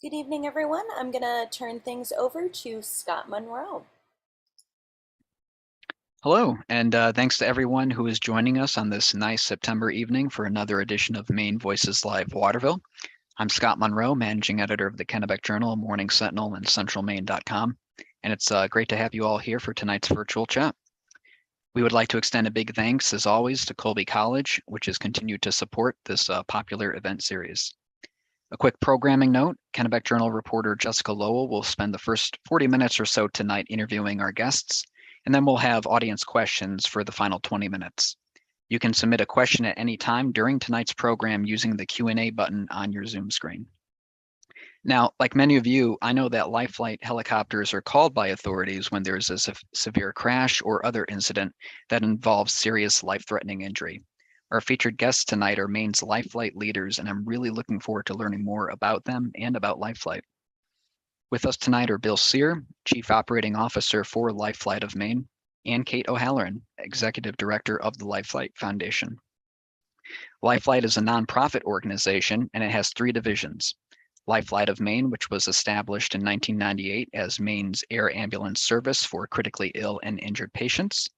Good evening, everyone. I'm going to turn things over to Scott Monroe. Hello, and thanks to everyone who is joining us on this nice September evening for another edition of Maine Voices Live Waterville. I'm Scott Monroe, managing editor of the Kennebec Journal, Morning Sentinel, and CentralMaine.com, and it's great to have you all here for tonight's virtual chat. We would like to extend a big thanks, as always, to Colby College, which has continued to support this popular event series. A quick programming note, Kennebec Journal reporter Jessica Lowell will spend the first 40 minutes or so tonight interviewing our guests, and then we'll have audience questions for the final 20 minutes. You can submit a question at any time during tonight's program using the Q&A button on your Zoom screen. Now, like many of you, I know that Lifelight helicopters are called by authorities when there's a severe crash or other incident that involves serious life-threatening injury. Our featured guests tonight are Maine's Lifelight leaders, and I'm really looking forward to learning more about them and about Lifelight. With us tonight are Bill Searer, Chief Operating Officer for Lifelight of Maine, and Kate O'Halloran, Executive Director of the Lifelight Foundation. Lifelight is a nonprofit organization, and it has three divisions. Lifelight of Maine, which was established in 1998 as Maine's air ambulance service for critically ill and injured patients.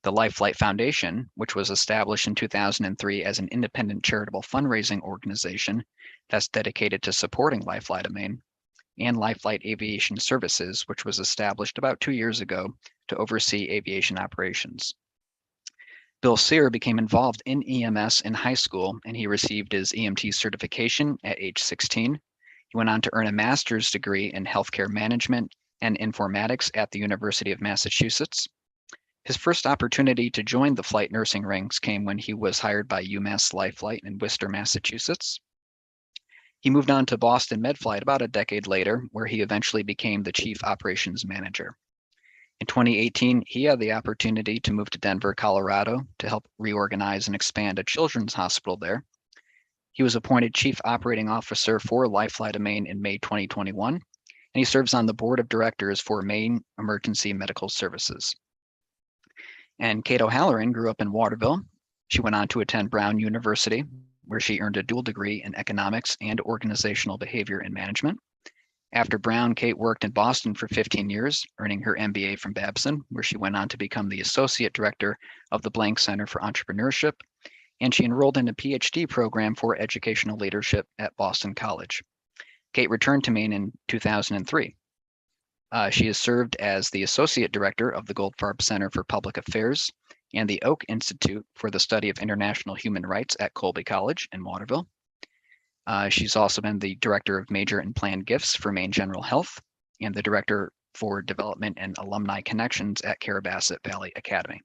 The Lifelight Foundation, which was established in 2003 as an independent charitable fundraising organization that's dedicated to supporting Lifelight of Maine, and Lifelight Aviation Services, which was established about 2 years ago to oversee aviation operations. Bill Searer became involved in EMS in high school, and he received his EMT certification at age 16. He went on to earn a master's degree in healthcare management and informatics at the University of Massachusetts. His first opportunity to join the flight nursing ranks came when he was hired by UMass Lifelight in Worcester, Massachusetts. He moved on to Boston Medflight about a decade later, where he eventually became the chief operations manager. In 2018, he had the opportunity to move to Denver, Colorado to help reorganize and expand a children's hospital there. He was appointed chief operating officer for Lifelight of Maine in May 2021, and he serves on the board of directors for Maine Emergency Medical Services. And Kate O'Halloran grew up in Waterville. She went on to attend Brown University, where she earned a dual degree in economics and organizational behavior and management. After Brown, Kate worked in Boston for 15 years, earning her MBA from Babson, where she went on to become the associate director of the Blank Center for Entrepreneurship, and she enrolled in a PhD program for educational leadership at Boston College. Kate returned to Maine in 2003. She has served as the Associate Director of the Goldfarb Center for Public Affairs and the Oak Institute for the Study of International Human Rights at Colby College in Waterville. She's also been the Director of Major and Planned Gifts for Maine General Health and the Director for Development and Alumni Connections at Carrabassett Valley Academy.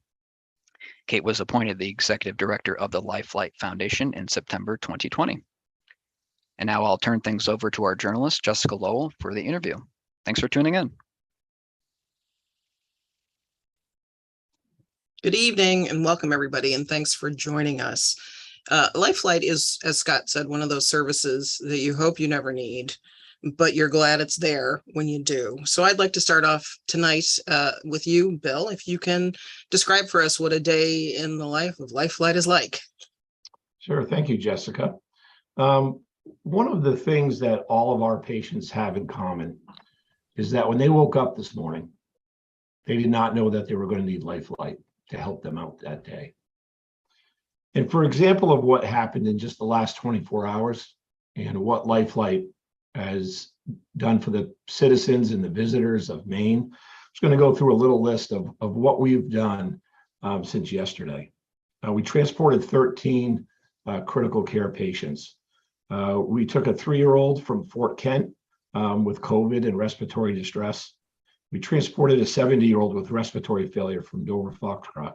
Kate was appointed the Executive Director of the Lifelight Foundation in September 2020. And now I'll turn things over to our journalist, Jessica Lowell, for the interview. Thanks for tuning in. Good evening and welcome everybody, and thanks for joining us. Lifelight is, as Scott said, one of those services that you hope you never need, but you're glad it's there when you do. So I'd like to start off tonight with you, Bill, if you can describe for us what a day in the life of Lifelight is like. Sure. Thank you, Jessica. One of the things that all of our patients have in common is that when they woke up this morning, they did not know that they were going to need Lifelight to help them out that day. And for example of what happened in just the last 24 hours and what Lifelight has done for the citizens and the visitors of Maine, I'm just going to go through a little list of what we've done since yesterday. We transported 13 critical care patients. We took a 3-year-old from Fort Kent with COVID and respiratory distress. We transported a 70-year-old with respiratory failure from Dover Foxtrot.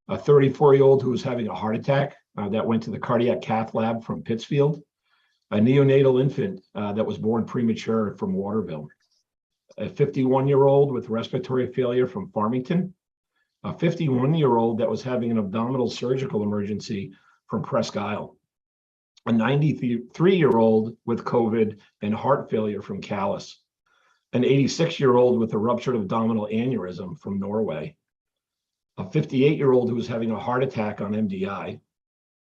A 34-year-old who was having a heart attack that went to the cardiac cath lab from Pittsfield. A neonatal infant that was born premature from Waterville. A 51-year-old with respiratory failure from Farmington. A 51-year-old that was having an abdominal surgical emergency from Presque Isle. A 93-year-old with COVID and heart failure from Calais. An 86-year-old with a ruptured abdominal aneurysm from Norway. A 58-year-old who was having a heart attack on MDI.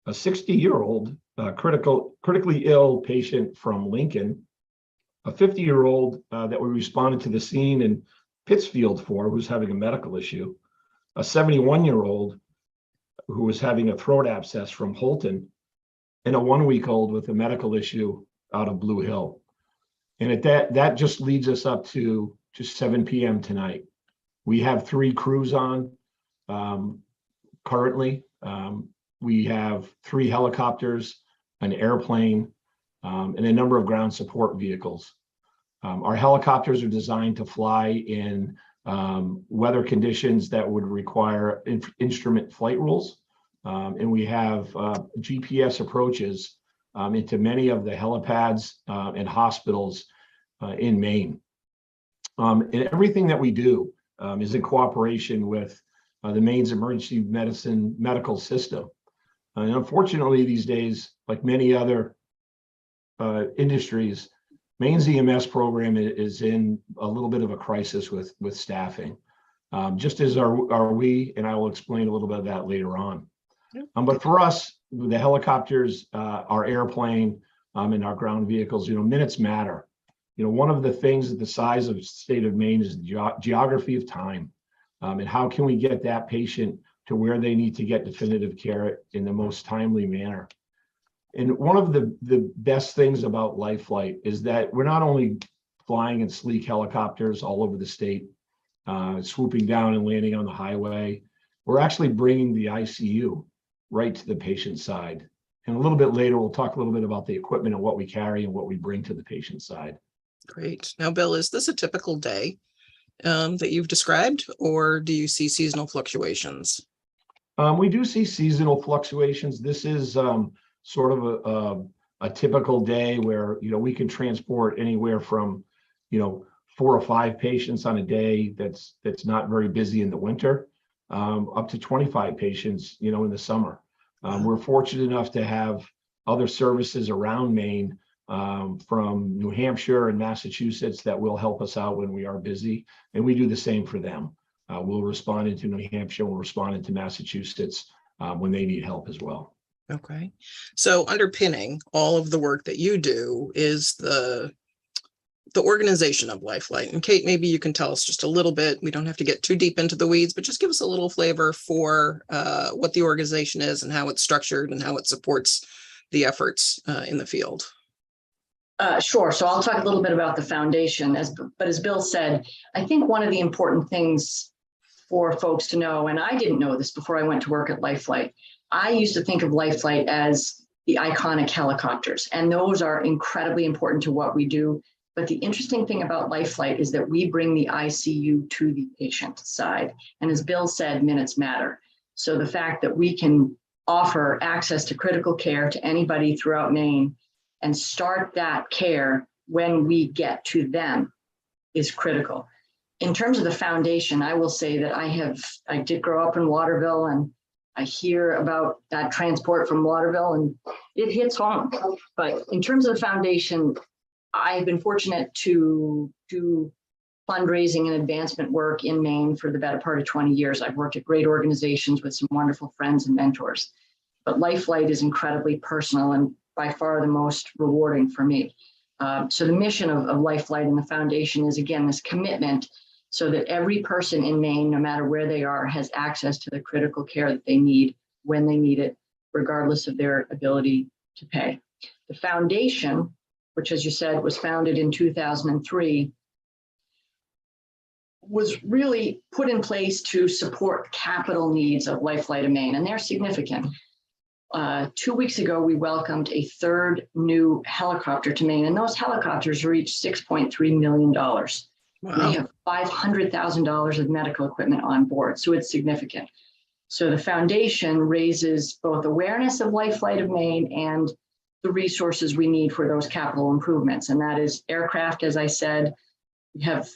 A 60-year-old critically ill patient from Lincoln. a 50-year-old that we responded to the scene in Pittsfield for, who's having a medical issue, a 71-year-old who was having a throat abscess from Holton, and a 1-week-old with a medical issue out of Blue Hill. And at that just leads us up to 7 p.m. tonight. We have 3 crews on currently. We have 3 helicopters, an airplane, and a number of ground support vehicles. Our helicopters are designed to fly in weather conditions that would require instrument flight rules. And we have GPS approaches into many of the helipads and hospitals in Maine. And everything that we do is in cooperation with the Maine's emergency medicine medical system. And unfortunately, these days, like many other industries, Maine's EMS program is in a little bit of a crisis with staffing, just as are we, and I will explain a little bit of that later on. But for us, the helicopters, our airplane, and our ground vehicles, minutes matter. One of the things at the size of the state of Maine is the geography of time, and how can we get that patient to where they need to get definitive care in the most timely manner. And one of the best things about Lifelight is that we're not only flying in sleek helicopters all over the state, swooping down and landing on the highway, we're actually bringing the ICU right to the patient side. And a little bit later, we'll talk a little bit about the equipment and what we carry and what we bring to the patient side. Great. Now, Bill, is this a typical day that you've described, or do you see seasonal fluctuations? We do see seasonal fluctuations. This is sort of a typical day where, we can transport anywhere from, 4 or 5 patients on a day that's not very busy in the winter, up to 25 patients, in the summer. We're fortunate enough to have other services around Maine, from New Hampshire and Massachusetts, that will help us out when we are busy. And we do the same for them. We'll respond into New Hampshire, we'll respond into Massachusetts when they need help as well. Okay. So underpinning all of the work that you do is the Organization of Lifeline. And Kate, maybe you can tell us just a little bit. We don't have to get too deep into the weeds, but just give us a little flavor for what the organization is and how it's structured and how it supports the efforts in the field. Sure. So I'll talk a little bit about the foundation. But as Bill said, I think one of the important things for folks to know, and I didn't know this before I went to work at LifeFlight, I used to think of LifeFlight as the iconic helicopters, and those are incredibly important to what we do. But the interesting thing about LifeFlight is that we bring the ICU to the patient side. And as Bill said, minutes matter. So the fact that we can offer access to critical care to anybody throughout Maine and start that care when we get to them is critical. In terms of the foundation, I will say that I did grow up in Waterville, and I hear about that transport from Waterville, and it hits home. But in terms of the foundation, I've been fortunate to do fundraising and advancement work in Maine for the better part of 20 years. I've worked at great organizations with some wonderful friends and mentors. But LifeLight is incredibly personal and by far the most rewarding for me. So the mission of LifeLight and the foundation is, again, this commitment so that every person in Maine, no matter where they are, has access to the critical care that they need when they need it, regardless of their ability to pay. The foundation, which, as you said, was founded in 2003, was really put in place to support capital needs of LifeLight of Maine, and they're significant. 2 weeks ago, we welcomed a 3rd new helicopter to Maine, and those helicopters reached $6.3 million. Wow. They have $500,000 of medical equipment on board, so it's significant. So the foundation raises both awareness of LifeLight of Maine and the resources we need for those capital improvements, and that is aircraft. As I said, we have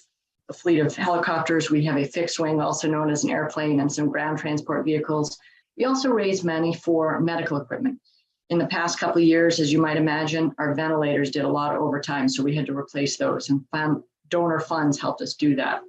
a fleet of helicopters, we have a fixed wing, also known as an airplane, and some ground transport vehicles. We also raise money for medical equipment. In the past couple of years, as you might imagine, our ventilators did a lot of overtime, so we had to replace those, and donor funds helped us do that.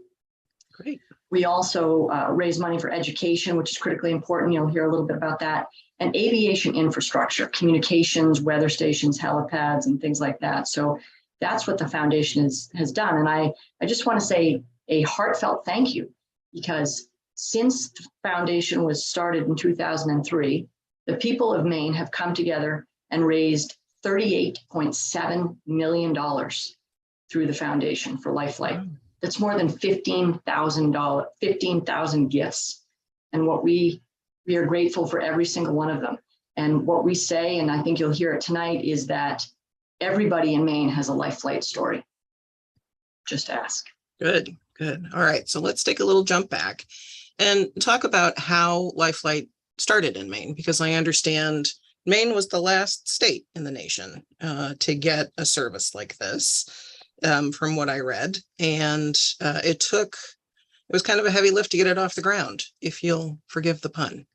Great. We also raise money for education, which is critically important. You'll hear a little bit about that. And aviation infrastructure, communications, weather stations, helipads, and things like that. So that's what the foundation has done. And I just want to say a heartfelt thank you, because since the foundation was started in 2003, the people of Maine have come together and raised $38.7 million through the foundation for Lifelight. That's more than 15,000 gifts. And what we are grateful for every single one of them. And what we say, and I think you'll hear it tonight, is that everybody in Maine has a Lifelight story. Just ask. Good, good. All right, so let's take a little jump back and talk about how Lifelight started in Maine, because I understand Maine was the last state in the nation to get a service like this, from what I read. And it was kind of a heavy lift to get it off the ground, if you'll forgive the pun.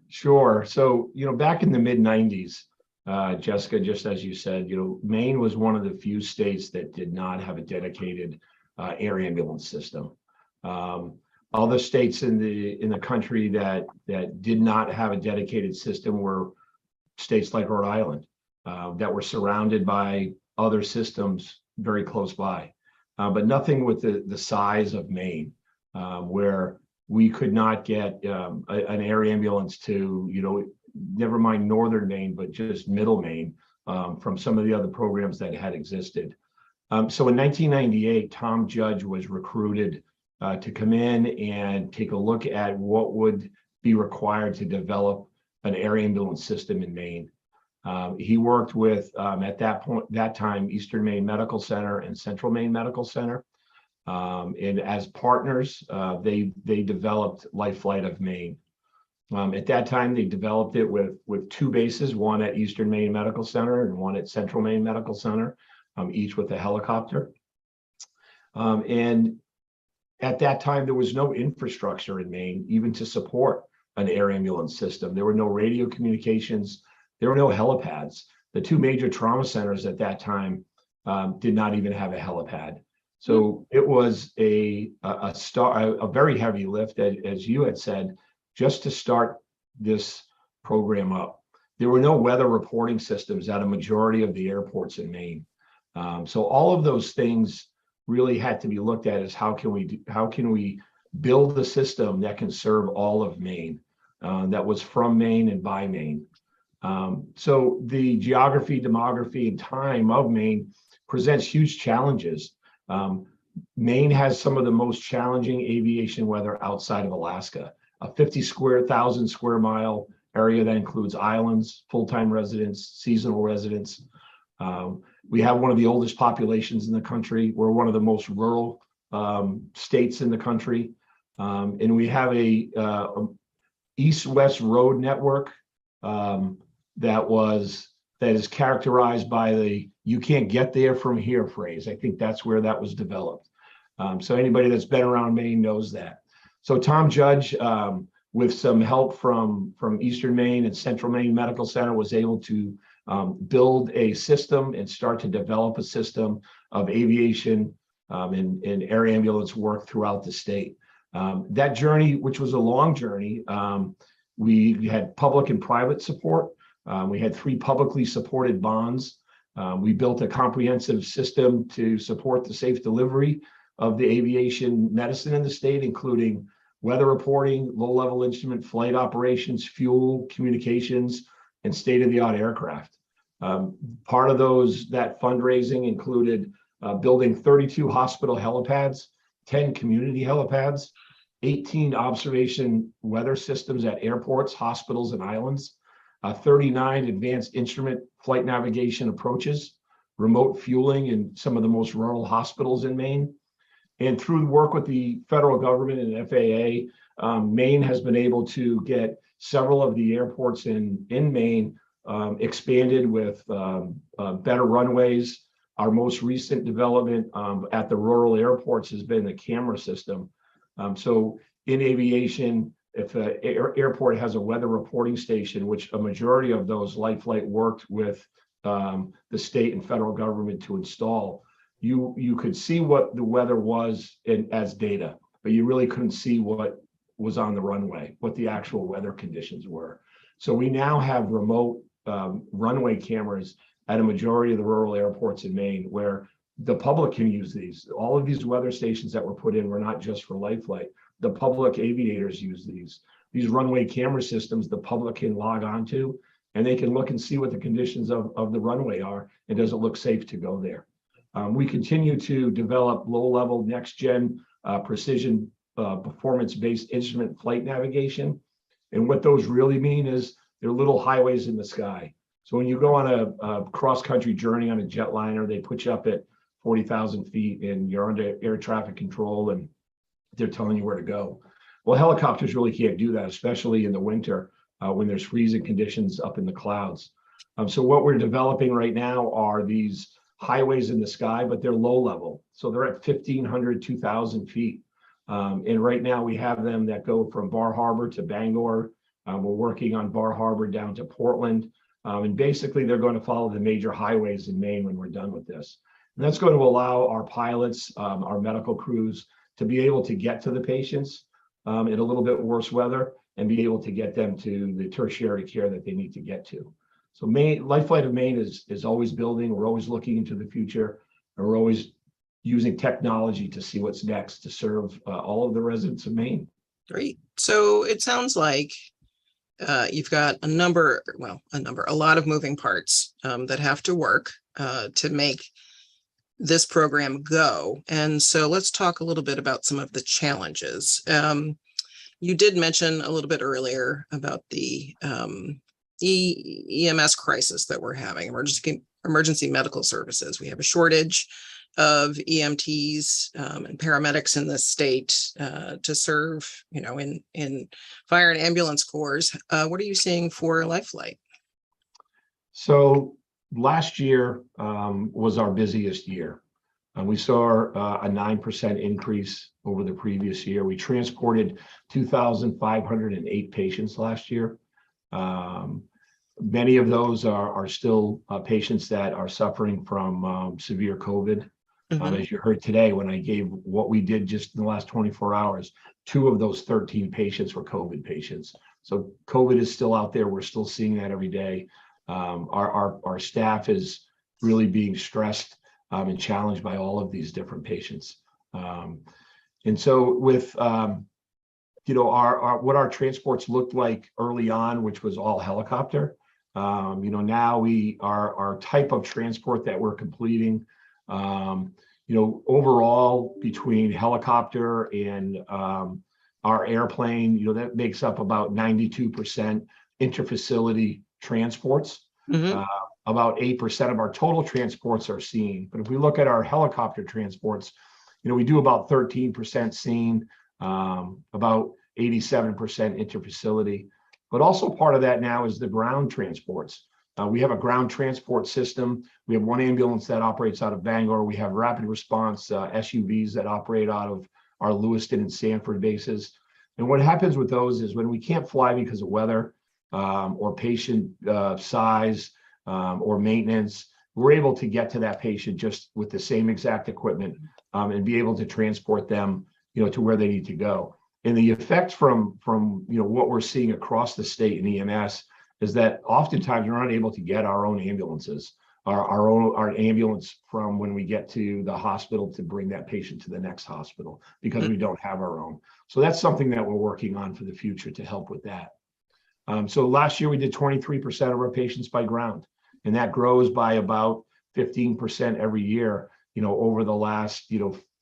Sure. So, back in the mid 90s, Jessica, just as you said, Maine was one of the few states that did not have a dedicated air ambulance system. Other states in the country that did not have a dedicated system were states like Rhode Island, that were surrounded by other systems very close by, but nothing with the size of Maine, where we could not get an air ambulance to, never mind northern Maine, but just middle Maine, from some of the other programs that had existed. So in 1998, Tom Judge was recruited to come in and take a look at what would be required to develop an air ambulance system in Maine. He worked with, at that time, Eastern Maine Medical Center and Central Maine Medical Center. And as partners, they developed Lifelight of Maine. At that time, they developed it with two bases, one at Eastern Maine Medical Center and one at Central Maine Medical Center, each with a helicopter. And at that time, there was no infrastructure in Maine even to support an air ambulance system. There were no radio communications. There were no helipads. The two major trauma centers at that time did not even have a helipad. So it was a very heavy lift, as you had said, just to start this program up. There were no weather reporting systems at a majority of the airports in Maine. So all of those things really had to be looked at as how can we build a system that can serve all of Maine, that was from Maine and by Maine. So the geography, demography, and time of Maine presents huge challenges. Maine has some of the most challenging aviation weather outside of Alaska, a 50,000 square mile area that includes islands, full-time residents, seasonal residents. We have one of the oldest populations in the country. We're one of the most rural states in the country. And we have a east-west road network that is characterized by the "you can't get there from here" phrase. I think that's where that was developed. So anybody that's been around Maine knows that. So Tom Judge, with some help from Eastern Maine and Central Maine Medical Center, was able to build a system and start to develop a system of aviation and air ambulance work throughout the state. That journey, which was a long journey, we had public and private support. We had 3 publicly supported bonds. We built a comprehensive system to support the safe delivery of the aviation medicine in the state, including weather reporting, low-level instrument flight operations, fuel, communications, and state-of-the-art aircraft. Part of that fundraising included building 32 hospital helipads, 10 community helipads, 18 observation weather systems at airports, hospitals, and islands, 39 advanced instrument flight navigation approaches, remote fueling in some of the most rural hospitals in Maine. And through work with the federal government and FAA, Maine has been able to get several of the airports in Maine expanded with better runways. Our most recent development at the rural airports has been the camera system. So in aviation, if an airport has a weather reporting station, which a majority of those Lifelight worked with the state and federal government to install, you could see what the weather was as data, but you really couldn't see what was on the runway, what the actual weather conditions were. So we now have remote runway cameras at a majority of the rural airports in Maine where the public can use these. All of these weather stations that were put in were not just for Lifelight. The public aviators use these. These runway camera systems, the public can log on to, and they can look and see what the conditions of the runway are, and does it look safe to go there. We continue to develop low-level, next-gen, precision, performance-based instrument flight navigation. And what those really mean is they're little highways in the sky. So when you go on a cross-country journey on a jetliner, they put you up at 40,000 feet and you're under air traffic control and they're telling you where to go. Well, helicopters really can't do that, especially in the winter when there's freezing conditions up in the clouds. So what we're developing right now are these highways in the sky, but they're low level. So they're at 1,500, 2,000 feet. And right now we have them that go from Bar Harbor to Bangor. We're working on Bar Harbor down to Portland. And basically they're going to follow the major highways in Maine when we're done with this. And that's going to allow our pilots, our medical crews to be able to get to the patients in a little bit worse weather and be able to get them to the tertiary care that they need to get to. So Maine, LifeFlight of Maine is always building. We're always looking into the future, and we're always using technology to see what's next to serve all of the residents of Maine. Great. So it sounds like you've got a lot of moving parts that have to work to make this program go. And so let's talk a little bit about some of the challenges. You did mention a little bit earlier about the EMS crisis that we're having, emergency medical services. We have a shortage of EMTs and paramedics in this state to serve, in fire and ambulance corps. What are you seeing for Lifelight? So last year was our busiest year. We saw a 9% increase over the previous year. We transported 2,508 patients last year. Many of those are still patients that are suffering from severe COVID. As you heard today, when I gave what we did just in the last 24 hours, 2 of those 13 patients were COVID patients. So COVID is still out there. We're still seeing that every day. Our staff is really being stressed and challenged by all of these different patients. And so with what our transports looked like early on, which was all helicopter, now our type of transport that we're completing, overall between helicopter and our airplane, that makes up about 92% interfacility transports. About 8% of our total transports are seen. But if we look at our helicopter transports, we do about 13% seen, about 87% interfacility. But also part of that now is the ground transports. We have a ground transport system. We have one ambulance that operates out of Bangor. We have rapid response SUVs that operate out of our Lewiston and Sanford bases. And what happens with those is when we can't fly because of weather or patient size or maintenance, we're able to get to that patient just with the same exact equipment and be able to transport them, to where they need to go. And the effect from what we're seeing across the state in EMS is that oftentimes we're not able to get our own ambulances, our ambulance from when we get to the hospital to bring that patient to the next hospital because we don't have our own. So that's something that we're working on for the future to help with that. So last year we did 23% of our patients by ground, and that grows by about 15% every year, over the last,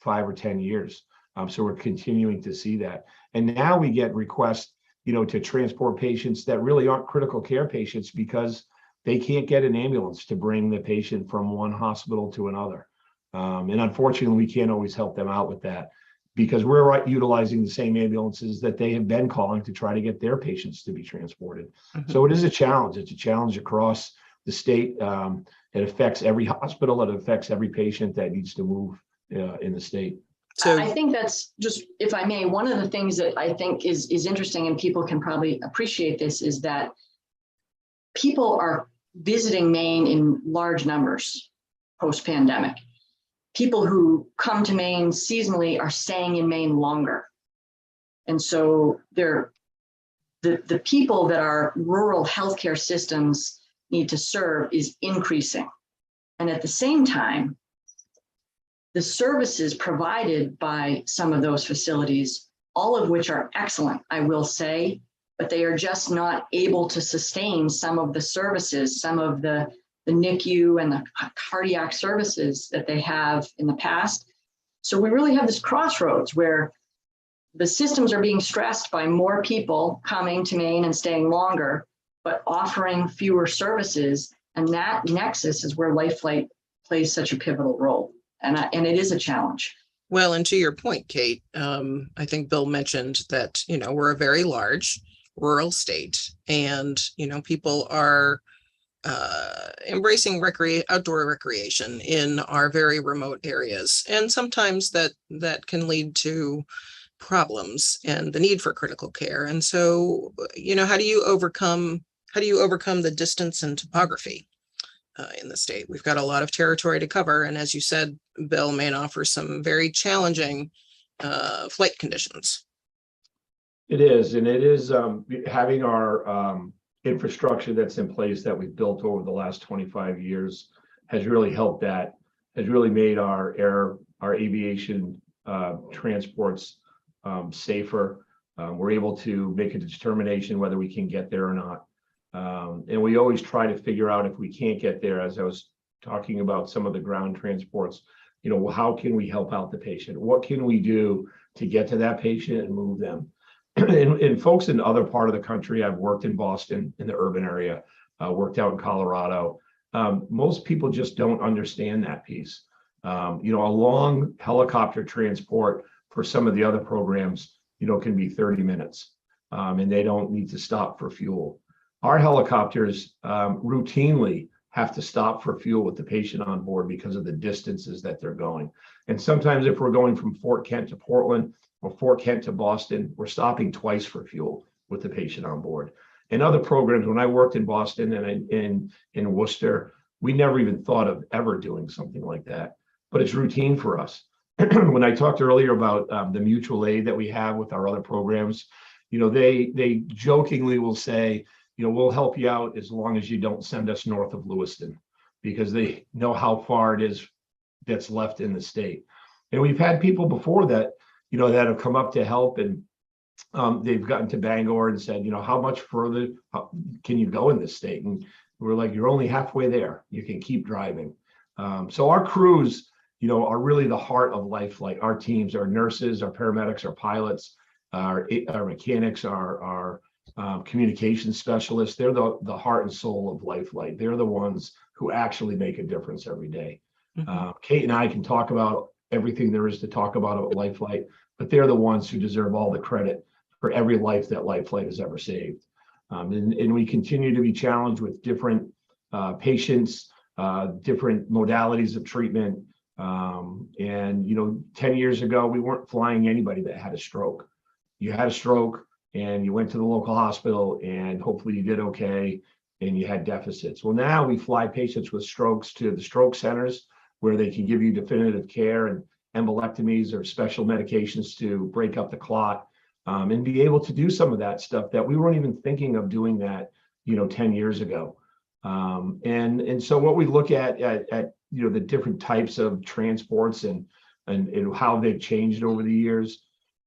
5 or 10 years. So we're continuing to see that. And now we get requests, to transport patients that really aren't critical care patients because they can't get an ambulance to bring the patient from one hospital to another. And unfortunately, we can't always help them out with that because we're utilizing the same ambulances that they have been calling to try to get their patients to be transported. So it is a challenge. It's a challenge across the state. It affects every hospital. It affects every patient that needs to move in the state. So I think that's just, if I may, one of the things that I think is interesting, and people can probably appreciate this, is that people are visiting Maine in large numbers post-pandemic. People who come to Maine seasonally are staying in Maine longer. And so the people that our rural healthcare systems need to serve is increasing. And at the same time, the services provided by some of those facilities, all of which are excellent, I will say, but they are just not able to sustain some of the services, some of the NICU and the cardiac services that they have in the past. So we really have this crossroads where the systems are being stressed by more people coming to Maine and staying longer, but offering fewer services. And that nexus is where LifeFlight plays such a pivotal role. And it is a challenge. Well, and to your point, Kate, I think Bill mentioned that, we're a very large rural state, and, people are embracing outdoor recreation in our very remote areas. And sometimes that can lead to problems and the need for critical care. And so, how do you overcome the distance and topography in the state? We've got a lot of territory to cover. And as you said, Bill, Maine offers some very challenging flight conditions. It is, and it is having our infrastructure that's in place that we've built over the last 25 years has really helped. That has really made our aviation transports safer. We're able to make a determination whether we can get there or not. And we always try to figure out if we can't get there, as I was talking about some of the ground transports, how can we help out the patient? What can we do to get to that patient and move them? And folks in other part of the country, I've worked in Boston in the urban area, worked out in Colorado. Most people just don't understand that piece. A long helicopter transport for some of the other programs, can be 30 minutes, and they don't need to stop for fuel. Our helicopters routinely have to stop for fuel with the patient on board because of the distances that they're going. And sometimes if we're going from Fort Kent to Portland or Fort Kent to Boston, we're stopping twice for fuel with the patient on board. In other programs, when I worked in Boston and in Worcester, we never even thought of ever doing something like that, but it's routine for us. When I talked earlier about the mutual aid that we have with our other programs, they jokingly will say, we'll help you out as long as you don't send us north of Lewiston, because they know how far it is that's left in the state. And we've had people before that, that have come up to help, and they've gotten to Bangor and said, how much further can you go in this state? And we're like, you're only halfway there. You can keep driving. So our crews, are really the heart of LifeFlight. Our teams, our nurses, our paramedics, our pilots, our mechanics, our communication specialists, they're the heart and soul of LifeFlight. They're the ones who actually make a difference every day. Mm-hmm. Kate and I can talk about everything there is to talk about LifeFlight, but they're the ones who deserve all the credit for every life that LifeFlight has ever saved. And we continue to be challenged with different patients, different modalities of treatment. And 10 years ago, we weren't flying anybody that had a stroke. You had a stroke and you went to the local hospital and hopefully you did okay and you had deficits. Well, now we fly patients with strokes to the stroke centers where they can give you definitive care and embolectomies or special medications to break up the clot, and be able to do some of that stuff that we weren't even thinking of doing that, 10 years ago. And so what we look at the different types of transports and how they've changed over the years.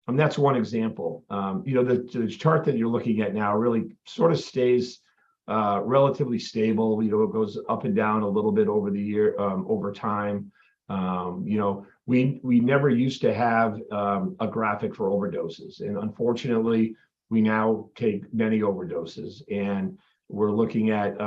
That's one example. The chart that you're looking at now really sort of stays relatively stable. It goes up and down a little bit over the year, over time. We never used to have a graphic for overdoses, and unfortunately, we now take many overdoses, and we're looking at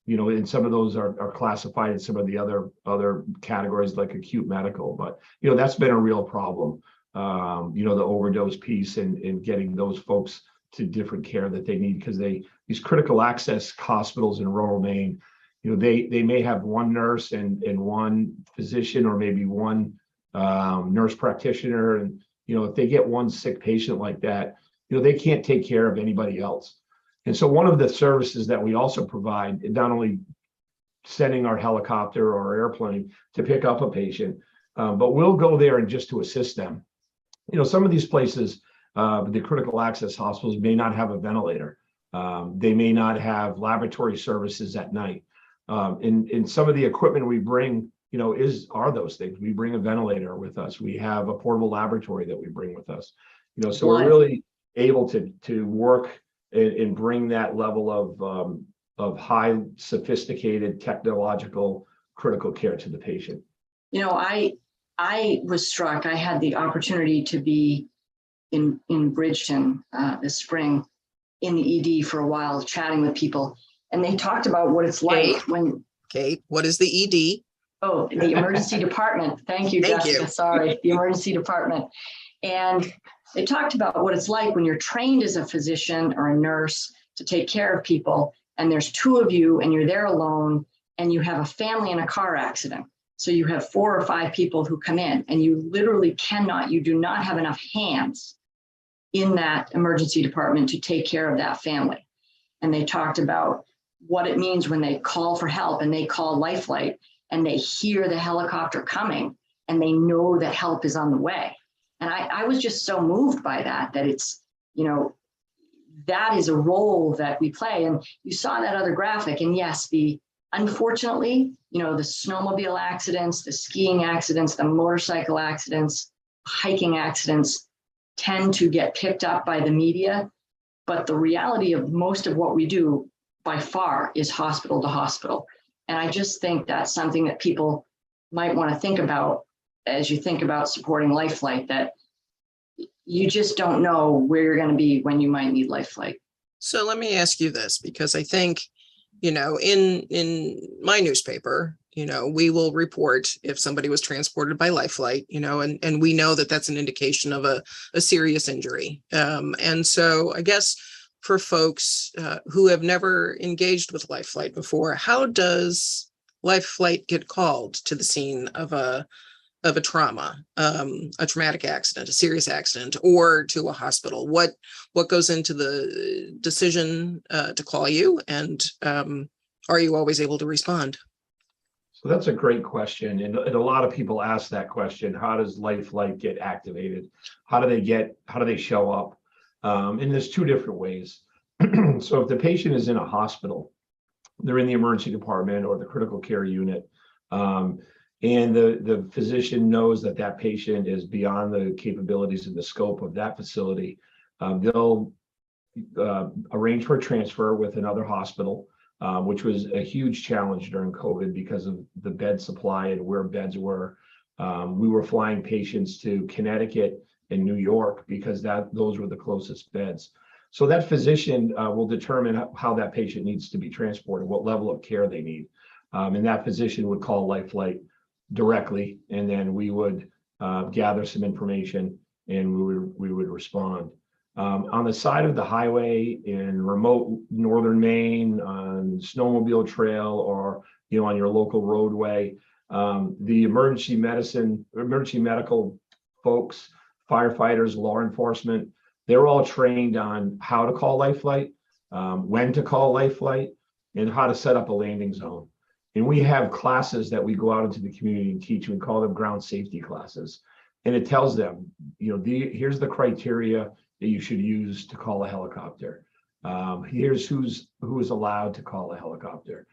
and some of those are classified in some of the other categories like acute medical, but that's been a real problem. The overdose piece and getting those folks to different care that they need, because these critical access hospitals in rural Maine, they may have one nurse and one physician, or maybe one nurse practitioner, and if they get one sick patient like that, they can't take care of anybody else. And so one of the services that we also provide, not only sending our helicopter or airplane to pick up a patient, but we'll go there and just to assist them. Some of these places, the critical access hospitals may not have a ventilator. They may not have laboratory services at night. In some of the equipment we bring, are those things. We bring a ventilator with us. We have a portable laboratory that we bring with us. So we're really able to work and bring that level of high sophisticated technological critical care to the patient. I was struck. I had the opportunity to be in Bridgeton this spring in the ED for a while, chatting with people, and they talked about what it's like when. Kate, what is the ED? Oh, the emergency department. Thank you, Jessica. Sorry, the emergency department. And they talked about what it's like when you're trained as a physician or a nurse to take care of people, and there's two of you and you're there alone, and you have a family in a car accident. So you have 4 or 5 people who come in, and you literally you do not have enough hands in that emergency department to take care of that family. And they talked about what it means when they call for help and they call Lifelight and they hear the helicopter coming and they know that help is on the way. And I was just so moved by that it's, that is a role that we play. And you saw that other graphic, and yes, unfortunately, the snowmobile accidents, the skiing accidents, the motorcycle accidents, hiking accidents tend to get picked up by the media. But the reality of most of what we do by far is hospital to hospital. And I just think that's something that people might want to think about as you think about supporting Lifelight, that you just don't know where you're going to be when you might need Lifelight. So let me ask you this, because I think, in my newspaper, we will report if somebody was transported by Lifelight, and we know that that's an indication of a serious injury. And so I guess for folks who have never engaged with Lifelight before, how does Lifelight get called to the scene of a trauma, a traumatic accident, a serious accident, or to a hospital? What goes into the decision to call you, and are you always able to respond? So that's a great question, and a lot of people ask that question: how does Lifelight get activated? How do they show up? And there's 2 different ways. So if the patient is in a hospital, they're in the emergency department or the critical care unit, and the physician knows that patient is beyond the capabilities and the scope of that facility, they'll arrange for a transfer with another hospital, which was a huge challenge during COVID because of the bed supply and where beds were. We were flying patients to Connecticut and New York because those were the closest beds. So that physician will determine how that patient needs to be transported, what level of care they need. And that physician would call Lifelight directly, and then we would gather some information and we would respond. On the side of the highway in remote northern Maine, on snowmobile trail, or on your local roadway, the emergency medical folks, firefighters, law enforcement, they're all trained on how to call Lifelight, when to call Lifelight, and how to set up a landing zone. And we have classes that we go out into the community and teach. We call them ground safety classes. And it tells them, here's the criteria that you should use to call a helicopter. Here's who is allowed to call a helicopter.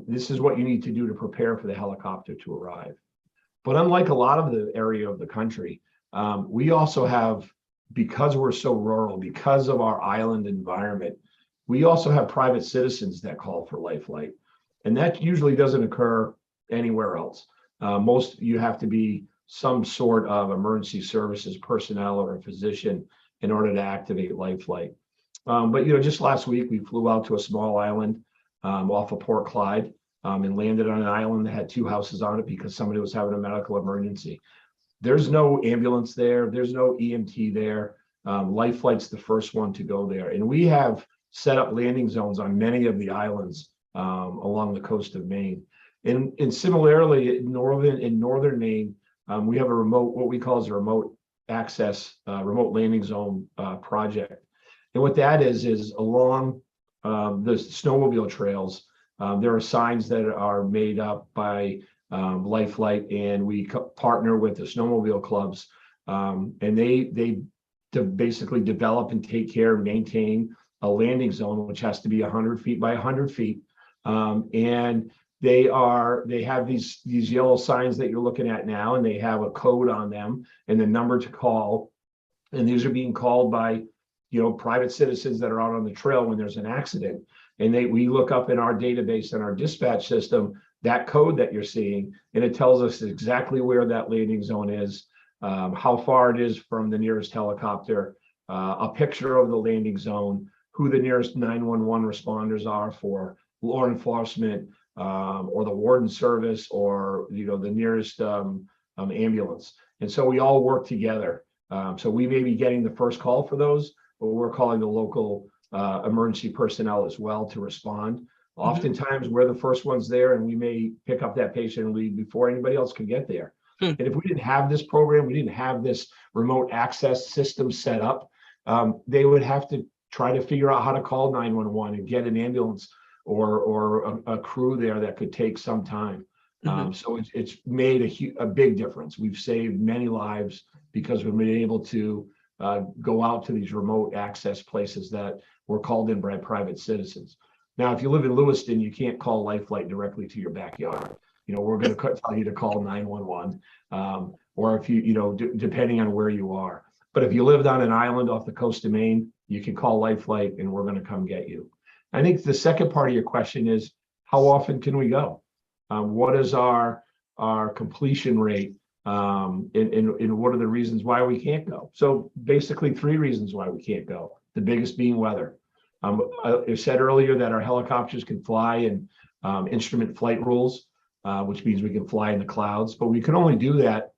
This is what you need to do to prepare for the helicopter to arrive. But unlike a lot of the area of the country, we also have, because we're so rural, because of our island environment, we also have private citizens that call for Lifelight. And that usually doesn't occur anywhere else. Most, you have to be some sort of emergency services personnel or a physician in order to activate Lifelight. But just last week, we flew out to a small island off of Port Clyde and landed on an island that had 2 houses on it because somebody was having a medical emergency. There's no ambulance there. There's no EMT there. Lifelight's the first one to go there. And we have set up landing zones on many of the islands along the coast of Maine. And similarly, in northern Maine, we have what we call a remote access, remote landing zone project. And what that is along the snowmobile trails, there are signs that are made up by Lifelight, and we partner with the snowmobile clubs, and they basically develop and take care and maintain a landing zone, which has to be 100 feet by 100 feet, And they have these yellow signs that you're looking at now, and they have a code on them and the number to call. And these are being called by, private citizens that are out on the trail when there's an accident. And we look up in our database and our dispatch system that code that you're seeing, and it tells us exactly where that landing zone is, how far it is from the nearest helicopter, a picture of the landing zone, who the nearest 911 responders are for law enforcement, or the warden service, or the nearest ambulance. And so we all work together. So we may be getting the first call for those, but we're calling the local emergency personnel as well to respond. Oftentimes we're the first ones there, and we may pick up that patient and leave before anybody else could get there. And if we didn't have this program, we didn't have this remote access system set up, they would have to try to figure out how to call 911 and get an ambulance or a crew there that could take some time. So it's made a big difference. We've saved many lives because we've been able to go out to these remote access places that were called in by private citizens. Now, if you live in Lewiston, you can't call Lifelight directly to your backyard. We're going to tell you to call 911, or if depending on where you are. But if you lived on an island off the coast of Maine, you can call Lifelight and we're going to come get you. I think the second part of your question is, how often can we go? What is our completion rate? And what are the reasons why we can't go? So basically 3 reasons why we can't go. The biggest being weather. I said earlier that our helicopters can fly in instrument flight rules, which means we can fly in the clouds, but we can only do that,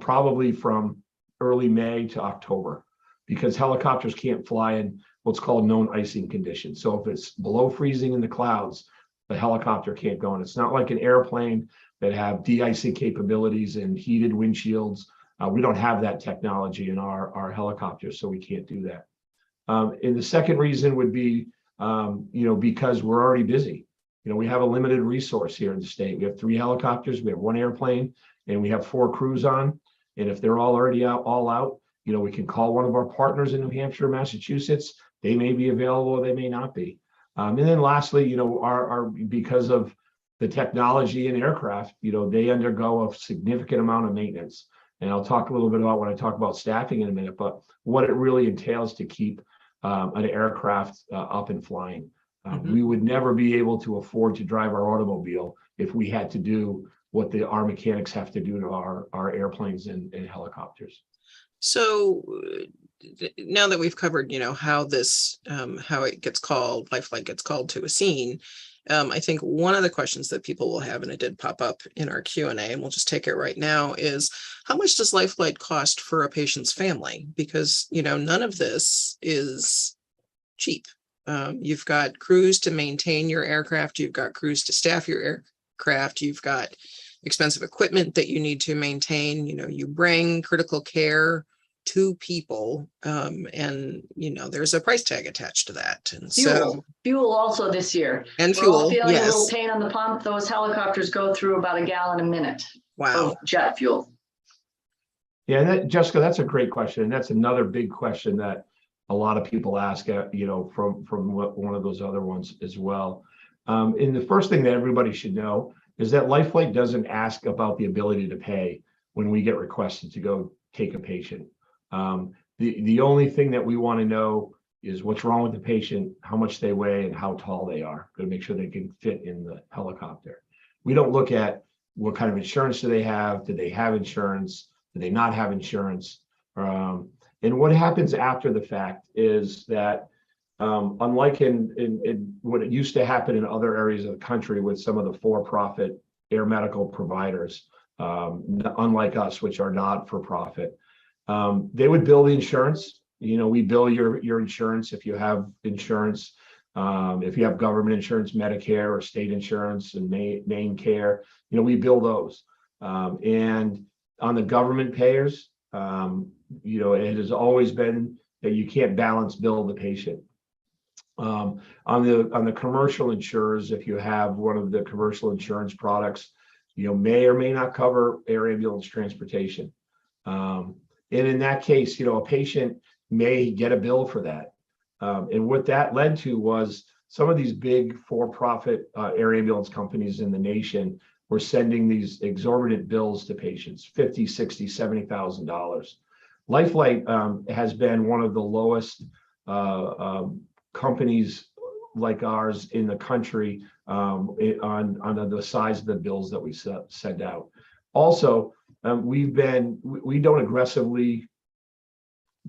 probably from early May to October, because helicopters can't fly in what's called known icing conditions. So if it's below freezing in the clouds, the helicopter can't go. And it's not like an airplane that have de-icing capabilities and heated windshields. We don't have that technology in our helicopters, so we can't do that. And the second reason would be, because we're already busy. We have a limited resource here in the state. We have 3 helicopters, we have 1 airplane, and we have 4 crews on. And if they're already all out, we can call one of our partners in New Hampshire, Massachusetts. They may be available, or they may not be. And then lastly, because of the technology in aircraft, they undergo a significant amount of maintenance. And I'll talk a little bit about when I talk about staffing in a minute, but what it really entails to keep an aircraft up and flying. We would never be able to afford to drive our automobile if we had to do what our mechanics have to do to our airplanes and helicopters. So now that we've covered, how it gets called, Lifelight gets called to a scene, I think one of the questions that people will have, and it did pop up in our Q&A, and we'll just take it right now, is how much does Lifelight cost for a patient's family? Because, none of this is cheap. You've got crews to maintain your aircraft. You've got crews to staff your aircraft. You've got expensive equipment that you need to maintain. You bring critical care to people, and there's a price tag attached to that. And fuel also this year. And We're fuel, all feeling yes. a little pain on the pump. Those helicopters go through about a gallon a minute. Wow. Of jet fuel. Yeah, Jessica, that's a great question. And that's another big question that a lot of people ask, from one of those other ones as well. And the first thing that everybody should know is that Lifelight doesn't ask about the ability to pay when we get requested to go take a patient. The only thing that we want to know is what's wrong with the patient, how much they weigh, and how tall they are, to make sure they can fit in the helicopter. We don't look at what kind of insurance do they have, do they have insurance, do they not have insurance. And what happens after the fact is that, unlike in what it used to happen in other areas of the country with some of the for-profit air medical providers, unlike us, which are not for profit, they would bill the insurance. We bill your insurance if you have insurance. If you have government insurance, Medicare or state insurance and Maine Care, we bill those. And on the government payers, it has always been that you can't balance bill the patient. On the commercial insurers, if you have one of the commercial insurance products, may or may not cover air ambulance transportation. And in that case, a patient may get a bill for that. And what that led to was some of these big for-profit air ambulance companies in the nation were sending these exorbitant bills to patients, $50,000, $60,000, $70,000. Lifelight has been one of the lowest companies like ours in the country on the size of the bills that we send out. Also, we don't aggressively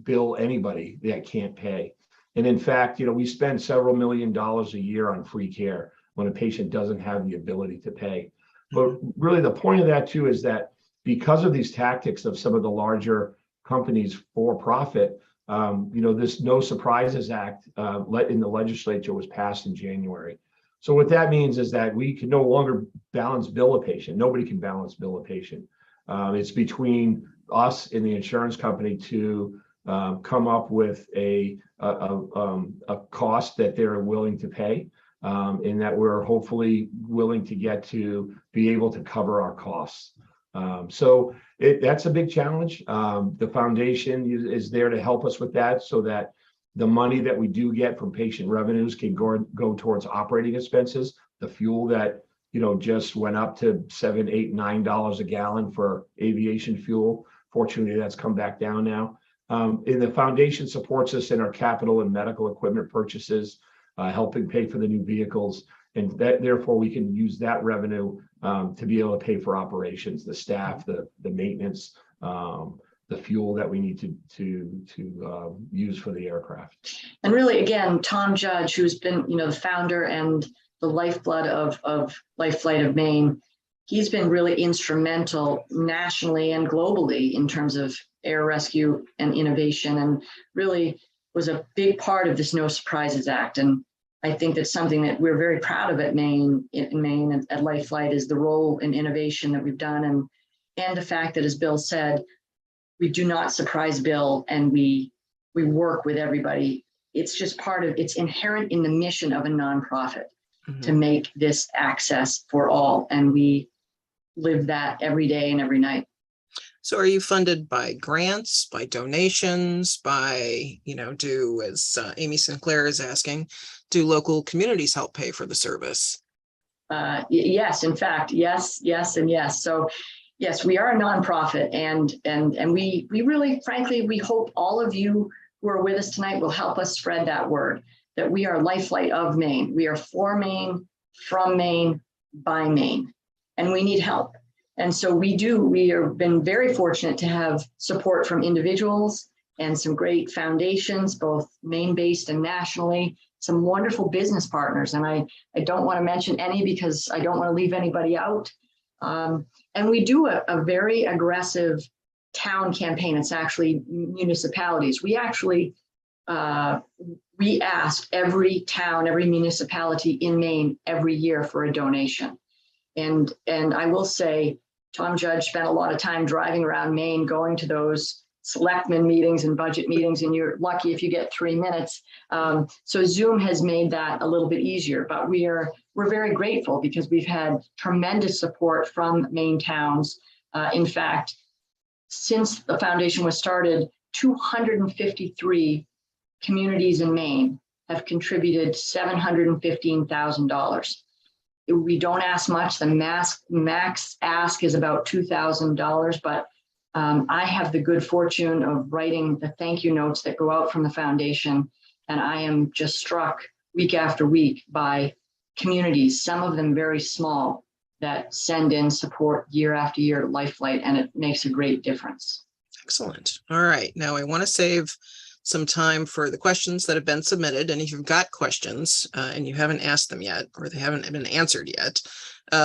bill anybody that can't pay. And in fact, we spend several $1 million a year on free care when a patient doesn't have the ability to pay. But really the point of that too is that because of these tactics of some of the larger companies for profit, this No Surprises Act in the legislature was passed in January. So what that means is that we can no longer balance bill a patient. Nobody can balance bill a patient. It's between us and the insurance company to come up with a cost that they're willing to pay, and that we're hopefully willing to get to be able to cover our costs. So that's a big challenge. The foundation is there to help us with that, so that the money that we do get from patient revenues can go towards operating expenses. The fuel that just went up to $7, $8, $9 a gallon for aviation fuel. Fortunately, that's come back down now. And the foundation supports us in our capital and medical equipment purchases, helping pay for the new vehicles, and therefore we can use that revenue to be able to pay for operations, the staff, the maintenance, the fuel that we need to use for the aircraft. And really, again, Tom Judge, who's been the founder and the lifeblood of LifeFlight of Maine, he's been really instrumental nationally and globally in terms of air rescue and innovation, and really was a big part of this No Surprises Act. And I think that's something that we're very proud of at Maine, at LifeFlight, is the role in innovation that we've done, and the fact that, as Bill said, we do not surprise bill, and we work with everybody. It's just it's inherent in the mission of a nonprofit to make this access for all, and we live that every day and every night. So are you funded by grants, by donations, by, do, as Amy Sinclair is asking, do local communities help pay for the service? Yes, in fact, yes, and yes. So yes, we are a nonprofit, and we really, frankly, we hope all of you who are with us tonight will help us spread that word, that we are LifeFlight of Maine. We are for Maine, from Maine, by Maine, and we need help. And so we have been very fortunate to have support from individuals and some great foundations, both Maine-based and nationally, some wonderful business partners. And I don't want to mention any because I don't want to leave anybody out. And we do a very aggressive town campaign. It's actually municipalities. We actually, we ask every town, every municipality in Maine every year for a donation. And I will say, Tom Judge spent a lot of time driving around Maine, going to those selectmen meetings and budget meetings, and you're lucky if you get 3 minutes. So Zoom has made that a little bit easier, but we're very grateful because we've had tremendous support from Maine towns. In fact, since the foundation was started, 253 communities in Maine have contributed $715,000. We don't ask much. The max ask is about $2,000, but I have the good fortune of writing the thank you notes that go out from the foundation, and I am just struck week after week by communities, some of them very small, that send in support year after year to LifeFlight, and it makes a great difference. Excellent. All right. Now I want to save some time for the questions that have been submitted. And if you've got questions and you haven't asked them yet, or they haven't been answered yet,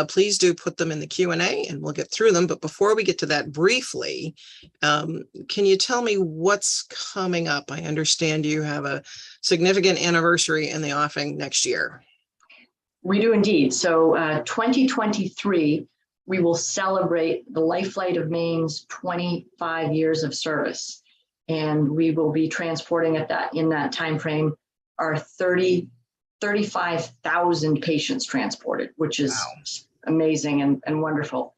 please do put them in the Q&A and we'll get through them. But before we get to that briefly, can you tell me what's coming up? I understand you have a significant anniversary in the offing next year. We do indeed. So 2023, we will celebrate the LifeFlight of Maine's 25 years of service. And we will be transporting in that time frame our 35,000 patients transported, which is amazing and wonderful.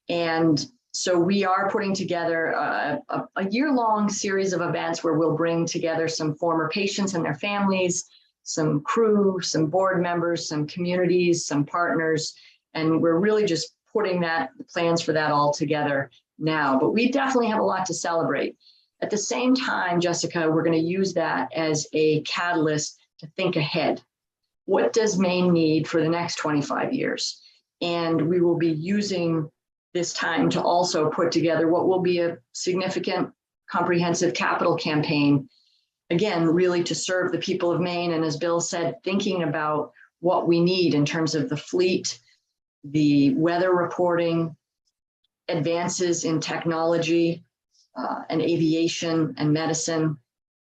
And so we are putting together a year-long series of events where we'll bring together some former patients and their families, some crew, some board members, some communities, some partners, and we're really just putting the plans for that all together now. But we definitely have a lot to celebrate. At the same time, Jessica, we're going to use that as a catalyst to think ahead. What does Maine need for the next 25 years? And we will be using this time to also put together what will be a significant comprehensive capital campaign, again, really to serve the people of Maine. And as Bill said, thinking about what we need in terms of the fleet, the weather reporting, advances in technology, and aviation and medicine.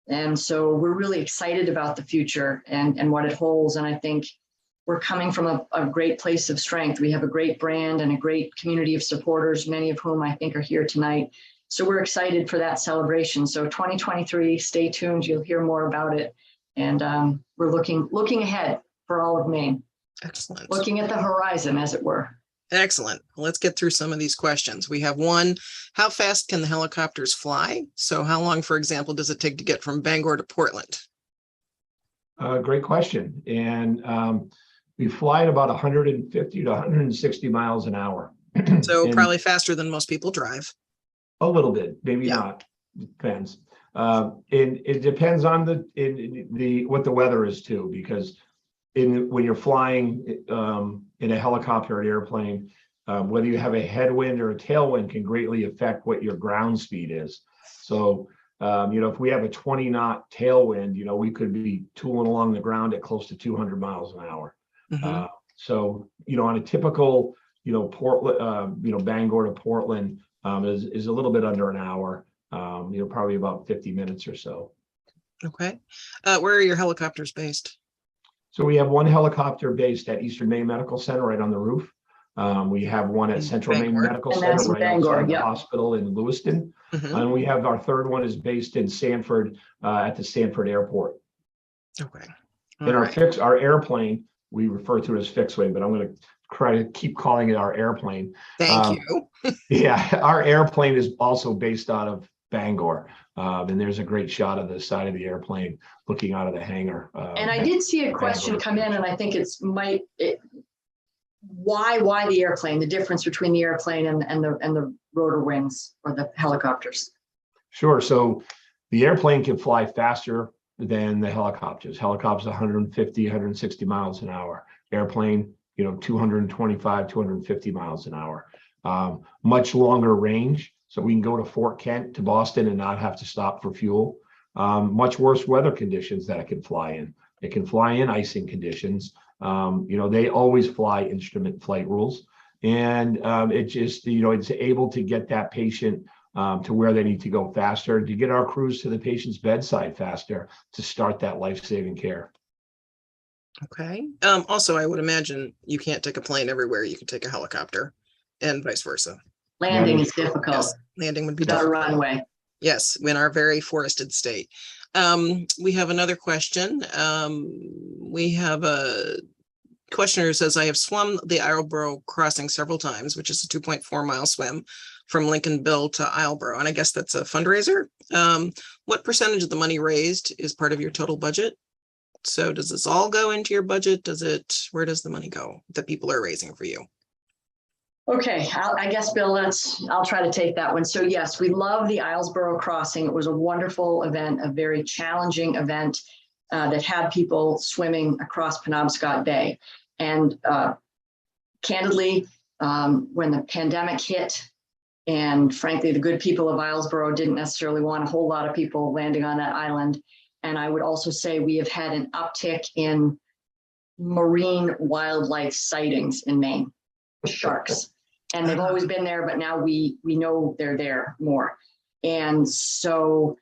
And so we're really excited about the future and what it holds. And I think we're coming from a great place of strength. We have a great brand and a great community of supporters, many of whom I think are here tonight. So we're excited for that celebration. So 2023, stay tuned. You'll hear more about it. And we're looking ahead for all of Maine. Excellent. Looking at the horizon, as it were. Excellent. Let's get through some of these questions. We have one, how fast can the helicopters fly? So how long, for example, does it take to get from Bangor to Portland? Great question. And we fly at about 150 to 160 miles an hour. So And probably faster than most people drive. a little bit, maybe Yeah. not. Depends. And it depends on what the weather is too, because when you're flying in a helicopter or an airplane, whether you have a headwind or a tailwind can greatly affect what your ground speed is. So, if we have a 20 knot tailwind, we could be tooling along the ground at close to 200 miles an hour. Mhm. So, on a typical, Portland, Bangor to Portland is a little bit under an hour, probably about 50 minutes or so. Okay. Where are your helicopters based? So we have one helicopter based at Eastern Maine Medical Center right on the roof. We have one at In Central Maine Bangor. Medical And Center that's in right Bangor, outside the yeah. hospital in Lewiston. Mhm. And we have our third one is based in Sanford at the Sanford Airport. Okay. And All right. our airplane, we refer to it as fixed wing, but I'm going to try to keep calling it our airplane. Thank you. Yeah, our airplane is also based out of Bangor. And there's a great shot of the side of the airplane looking out of the hangar. And I did see a question come in, and I think why the airplane, the difference between the airplane and the rotor wings or the helicopters. Sure. So the airplane can fly faster than the helicopters. Helicopters 150, 160 miles an hour. Airplane, 225, 250 miles an hour. Much longer range. So we can go to Fort Kent to Boston and not have to stop for fuel. Much worse weather conditions that it can fly in. It can fly in icing conditions. They always fly instrument flight rules. And it just, it's able to get that patient to where they need to go faster, to get our crews to the patient's bedside faster, to start that life-saving care. Okay. Also, I would imagine you can't take a plane everywhere. You can take a helicopter and vice versa. Landing is difficult. Yes, landing would be Without a difficult. runway. Yes, in our very forested state. We have another question. We have a questioner who says, I have swum the Islesboro crossing several times, which is a 2.4 mile swim from Lincolnville to Islesboro. And I guess that's a fundraiser. What percentage of the money raised is part of your total budget? So does this all go into your budget? Where does the money go that people are raising for you? Okay, I guess, Bill, I'll try to take that one. So yes, we love the Islesboro crossing. It was a wonderful event, a very challenging event that had people swimming across Penobscot Bay. And candidly, when the pandemic hit, and frankly, the good people of Islesboro didn't necessarily want a whole lot of people landing on that island. And I would also say we have had an uptick in marine wildlife sightings in Maine, sharks. And they've always been there, but now we know they're there more. And so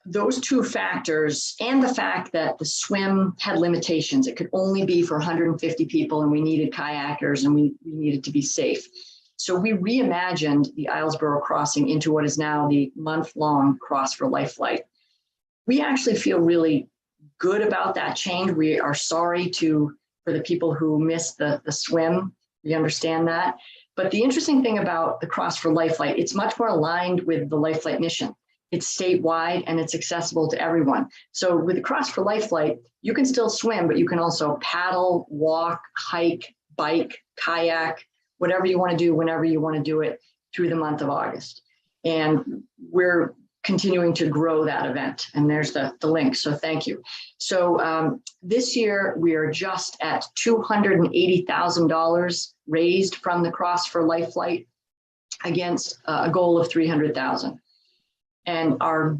those two factors, and the fact that the swim had limitations, it could only be for 150 people, and we needed kayakers, and we needed to be safe. So we reimagined the Islesboro crossing into what is now the month-long Cross for Lifelight. We actually feel really good about that change. We are sorry for the people who missed the swim. We understand that. But the interesting thing about the Cross for Lifelight, it's much more aligned with the Lifelight mission. It's statewide and it's accessible to everyone. So with the Cross for Lifelight, you can still swim, but you can also paddle, walk, hike, bike, kayak, whatever you want to do, whenever you want to do it through the month of August. And we're continuing to grow that event. And there's the link. So thank you. So this year we are just at $280,000 raised from the Cross for Lifelight against a goal of 300,000. And our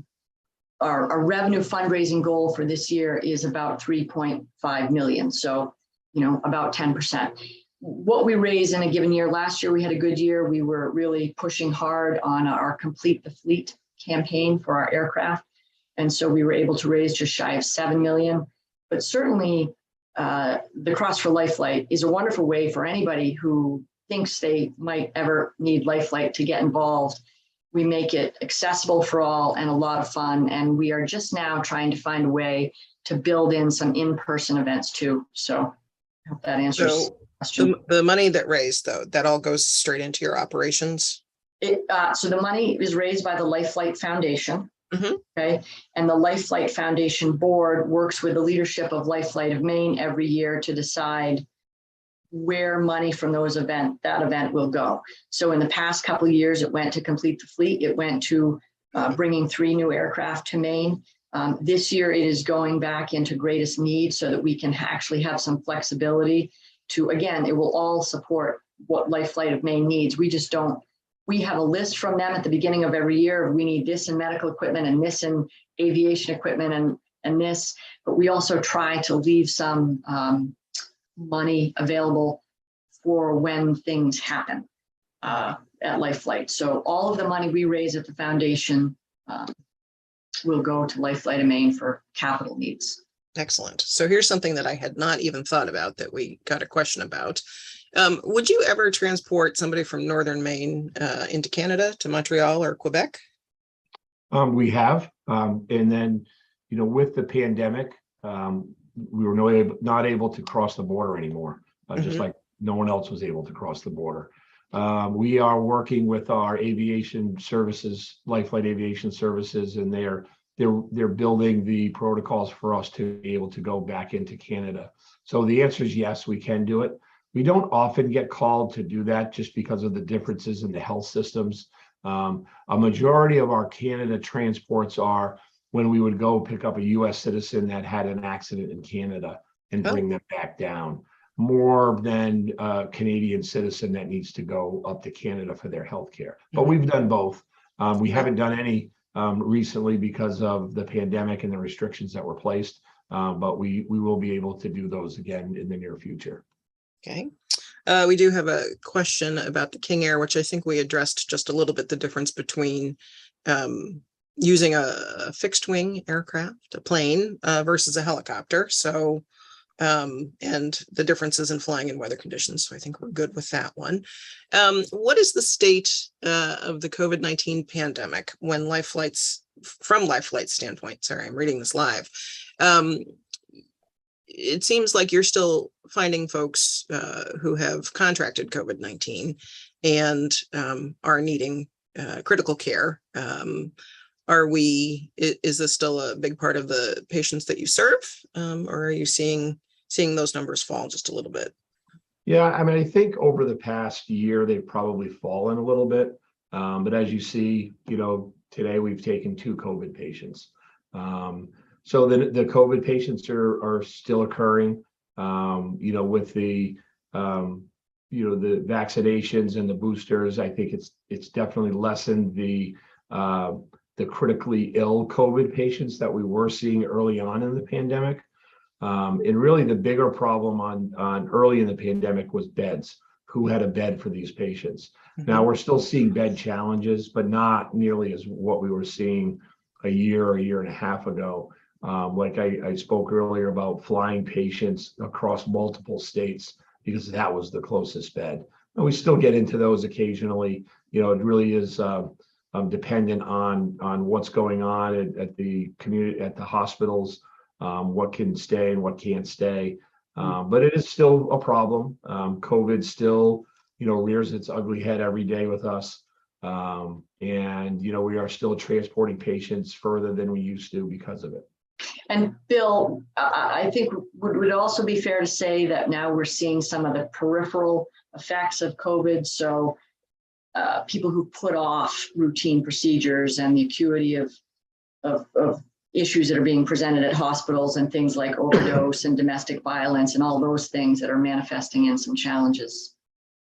revenue fundraising goal for this year is about 3.5 million. So, about 10%. What we raise in a given year, last year we had a good year. We were really pushing hard on our Complete the Fleet campaign for our aircraft. And so we were able to raise just shy of 7 million. But certainly the Cross for Lifelight is a wonderful way for anybody who thinks they might ever need Lifelight to get involved. We make it accessible for all and a lot of fun. And we are just now trying to find a way to build in some in-person events too. So I hope that answers the question. The money that raised, though, that all goes straight into your operations? So the money is raised by the Lifelight Foundation. Mm-hmm. Okay. And the Lifelight Foundation board works with the leadership of Lifelight of Maine every year to decide where money from that event will go. So in the past couple of years, it went to Complete the Fleet. It went to bringing 3 new aircraft to Maine. This year, it is going back into greatest need so that we can actually have some flexibility to, again, it will all support what Lifelight of Maine needs. We have a list from them at the beginning of every year. We need this in medical equipment and this in aviation equipment and this, but we also try to leave some money available for when things happen at Lifelight. So all of the money we raise at the foundation will go to Lifelight of Maine for capital needs. Excellent. So here's something that I had not even thought about that we got a question about. Would you ever transport somebody from northern Maine into Canada to Montreal or Quebec? We have, and then, with the pandemic, we were not able to cross the border anymore, just like no one else was able to cross the border. We are working with our aviation services, Lifelight Aviation Services, and they're building the protocols for us to be able to go back into Canada. So the answer is yes, we can do it. We don't often get called to do that just because of the differences in the health systems. A majority of our Canada transports are when we would go pick up a US citizen that had an accident in Canada and bring them back down, more than a Canadian citizen that needs to go up to Canada for their health care. But we've done both. We haven't done any recently because of the pandemic and the restrictions that were placed, but we will be able to do those again in the near future. Okay. We do have a question about the King Air, which I think we addressed just a little bit, the difference between using a fixed wing aircraft, a plane, versus a helicopter. So, and the differences in flying in weather conditions. So I think we're good with that one. What is the state of the COVID-19 pandemic when from Lifelight's standpoint? Sorry, I'm reading this live. It seems like you're still finding folks who have contracted COVID-19 and are needing critical care. Is this still a big part of the patients that you serve, or are you seeing those numbers fall just a little bit? Yeah, I mean, I think over the past year, they've probably fallen a little bit. But as you see, today we've taken 2 COVID patients. So the COVID patients are still occurring, with the, the vaccinations and the boosters. I think it's definitely lessened the critically ill COVID patients that we were seeing early on in the pandemic. And really the bigger problem on early in the pandemic was beds. Who had a bed for these patients? Now we're still seeing bed challenges, but not nearly as what we were seeing a year and a half ago. Like I spoke earlier about flying patients across multiple states because that was the closest bed. And we still get into those occasionally. It really is dependent on what's going on at the community, at the hospitals, what can stay and what can't stay. But it is still a problem. COVID still, rears its ugly head every day with us. And, we are still transporting patients further than we used to because of it. And Bill, I think would it also be fair to say that now we're seeing some of the peripheral effects of COVID? So people who put off routine procedures and the acuity of issues that are being presented at hospitals and things like overdose and domestic violence and all those things that are manifesting in some challenges.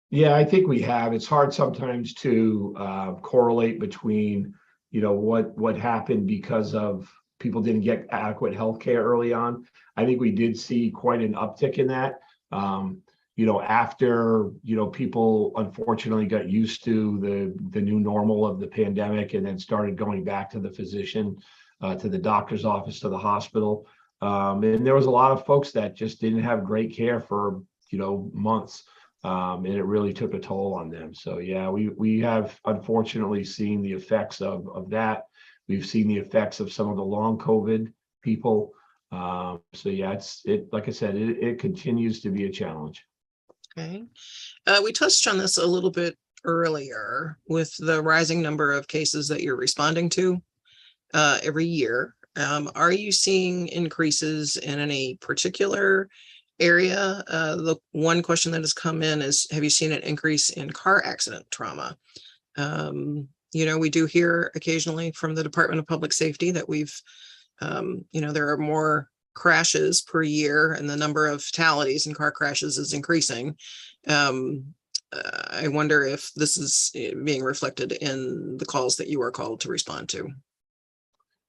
Yeah, I think we have. It's hard sometimes to correlate between, what happened because of people didn't get adequate health care early on. I think we did see quite an uptick in that. After, people unfortunately got used to the new normal of the pandemic and then started going back to the physician, to the doctor's office, to the hospital. And there was a lot of folks that just didn't have great care for, months. And it really took a toll on them. So yeah, we have unfortunately seen the effects of that. We've seen the effects of some of the long COVID people. So yeah, like I said, it continues to be a challenge. Okay. We touched on this a little bit earlier with the rising number of cases that you're responding to every year. Are you seeing increases in any particular area? The one question that has come in is, have you seen an increase in car accident trauma? We do hear occasionally from the Department of Public Safety that there are more crashes per year and the number of fatalities in car crashes is increasing. I wonder if this is being reflected in the calls that you are called to respond to.